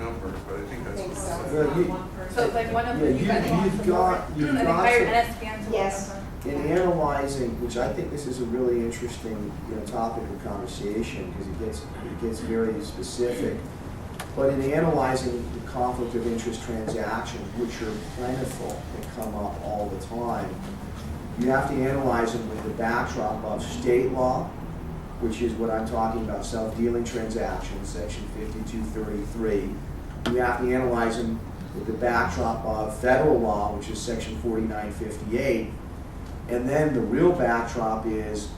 number, but I think that's. I think what so. it said. Well, you- One person. So it's like one of Yeah, the, you guys want you've to got and they hired some- NSBN to Yes. work on In analyzing, which I think this is a really interesting, topic of conversation, because it gets very specific. But in analyzing the conflict of interest transactions, which are plentiful and come up all the time, you have to analyze them with the backdrop of state law, which is what I'm talking about, self-dealing transactions, section 5233. You have to analyze them with the backdrop of federal law, which is section 4958. And then the real backdrop is,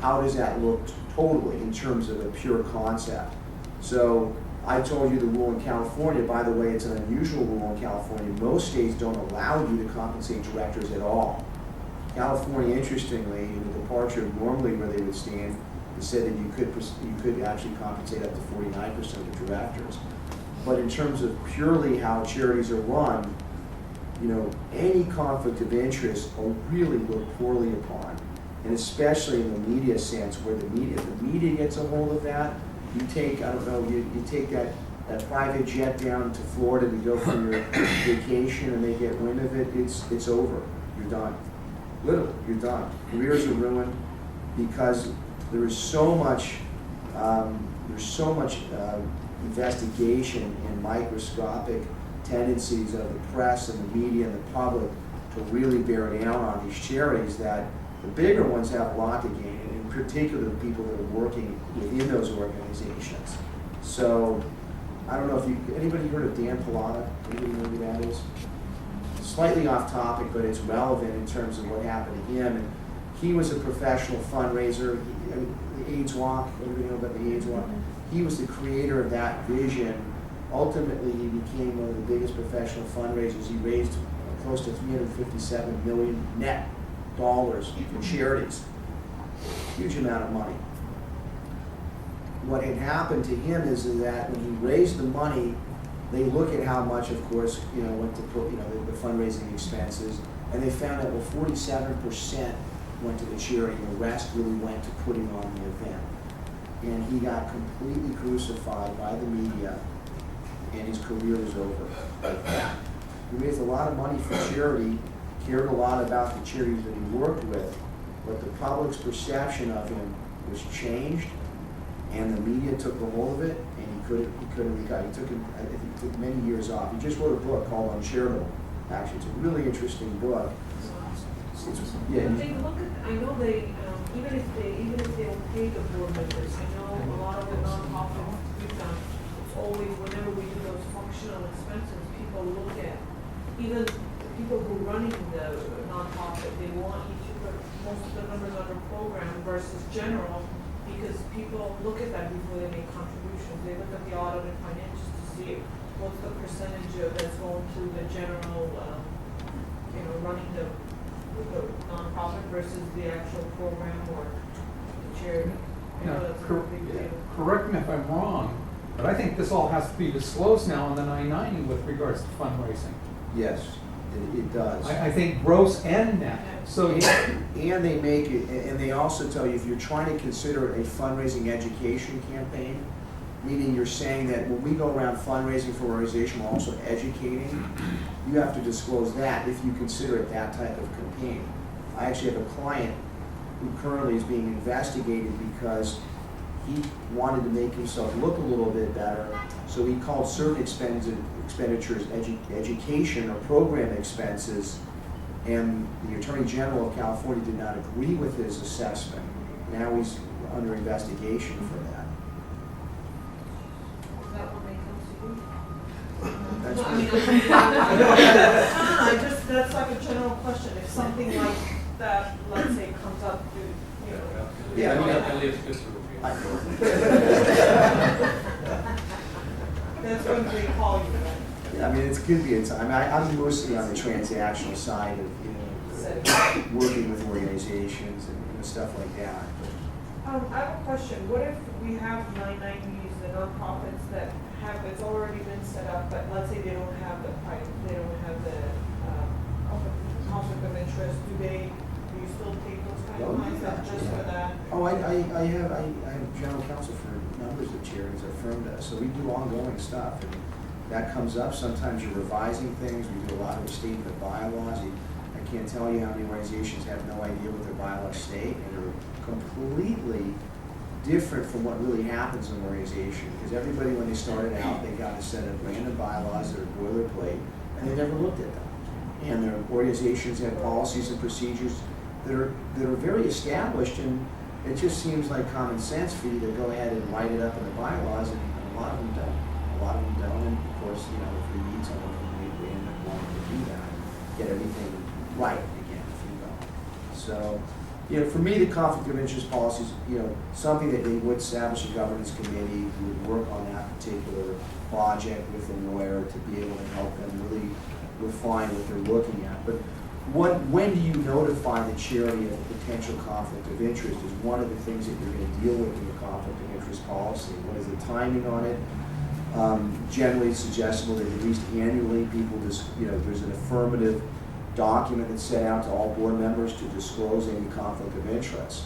how does that look totally in terms of a pure concept? So I told you the rule in California, by the way, it's an unusual rule in California. Most states don't allow you to compensate directors at all. California, interestingly, in the departure of normally where they would stand, they said that you could actually compensate up to 49% of the directors. But in terms of purely how charities are run, any conflict of interest are really looked poorly upon, and especially in the media sense, where if the media gets a hold of that, you take, you take that private jet down to Florida to go for your vacation, and they get wind of it, it's over. You're done. Literally, you're done. Careers are ruined because there is so much, investigation and microscopic tendencies of the press and the media and the public to really bear down on these charities, that the bigger ones have a lot to gain, and in particular the people that are working within those organizations. So, I don't know if anybody heard of Dan Pallotta? Anybody know who that is? Slightly off topic, but it's relevant in terms of what happened to him. And he was a professional fundraiser. The AIDS Walk, everybody know about the AIDS Walk? He was the creator of that vision. Ultimately, he became one of the biggest professional fundraisers. He raised close to $357 million net dollars for charities. Huge amount of money. What had happened to him is that when he raised the money, they look at how much, of course, went to put, the fundraising expenses, and they found that 47% went to the charity, and the rest really went to putting on the event. And he got completely crucified by the media, and his career was over. He raised a lot of money for charity, cared a lot about the charities that he worked with, but the public's perception of him was changed, and the media took the hold of it, and he couldn't recover. I think it took many years off. He just wrote a book called Uncharitable. Actually, it's a really interesting book. Yeah. Take a look at. I know they even if they don't pay the board members. I know a lot of the nonprofits we've done. It's always whenever we do those functional expenses, people look at even the people who are running the nonprofit. They want you to put most of the numbers under program versus general, because people look at that before they make contributions. They look at the audited financials to see what's the percentage that's going to the general, running the nonprofit versus the actual program or the charity. Correct me if I'm wrong, but I think this all has to be disclosed now on the 990 with regards to fundraising. Yes, it does. I think gross and net. So and they make it, and they also tell you if you're trying to consider it a fundraising education campaign, meaning you're saying that when we go around fundraising for an organization, we're also educating, you have to disclose that if you consider it that type of campaign. I actually have a client who currently is being investigated because he wanted to make himself look a little bit better, so he called certain expenditures education or program expenses, and the Attorney General of California did not agree with his assessment. Now he's under investigation for that. Is that when they come to you? That's No, that's like a general question. If something like that, let's say, comes up, Yeah, I mean, that's when they call you, right? Yeah, I mean, it could be a time. I'm mostly on the transactional side of working with organizations and stuff like that. I have a question. What if we have 990s, the nonprofits that have, it's already been set up, but let's say they don't have the conflict of interest. Do you still take those kind of clients up just for that? Oh, I have general counsel for numbers of charities. Our firm does, so we do ongoing stuff. And that comes up. Sometimes you're revising things. We do a lot of statement of bylaws. I can't tell you how many organizations have no idea what their bylaws state and are completely different from what really happens in an organization. Because everybody, when they started out, they got a set of random bylaws that are boilerplate, and they never looked at them. And their organizations have policies and procedures that are very established, and it just seems like common sense for you to go ahead and write it up in the bylaws, and a lot of them don't. A lot of them don't, and of course, you know, if we need someone, we end up wanting to do that, get everything right again, if you will. So, you know, for me, the conflict of interest policy is, you know, something that they would establish a governance committee who would work on that particular project with a lawyer to be able to help them really refine what they're looking at. But when do you notify the charity of a potential conflict of interest is one of the things that you're going to deal with in your conflict of interest policy. What is the timing on it? Generally, it's suggestible that at least annually people just, you know, there's an affirmative document that's sent out to all board members to disclose any conflict of interest.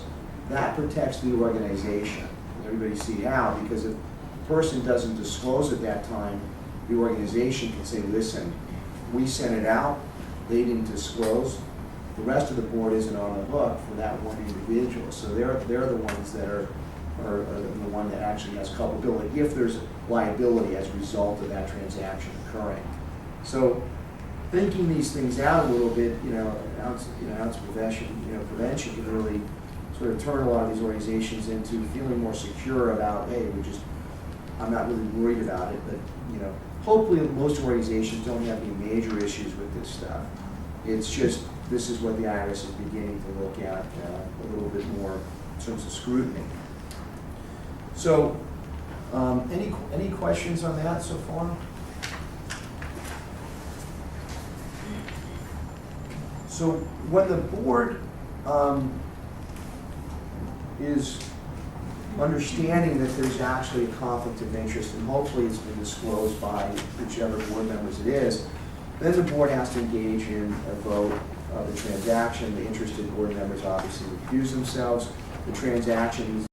That protects the organization. Everybody see how, because if a person doesn't disclose at that time, the organization can say, listen, we sent it out, they didn't disclose, the rest of the board isn't on the hook for that one individual. So they're the ones that are the one that actually has culpability if there's liability as a result of that transaction occurring. So thinking these things out a little bit, you know, ounce of prevention can really sort of turn a lot of these organizations into feeling more secure about, hey, I'm not really worried about it, but, you know, hopefully most organizations don't have any major issues with this stuff. It's just, this is what the IRS is beginning to look at a little bit more in terms of scrutiny. So, any questions on that so far? So when the board is understanding that there's actually a conflict of interest, and hopefully it's been disclosed by whichever board members it is, then the board has to engage in a vote of the transaction. The interested board members obviously recuse themselves. The transaction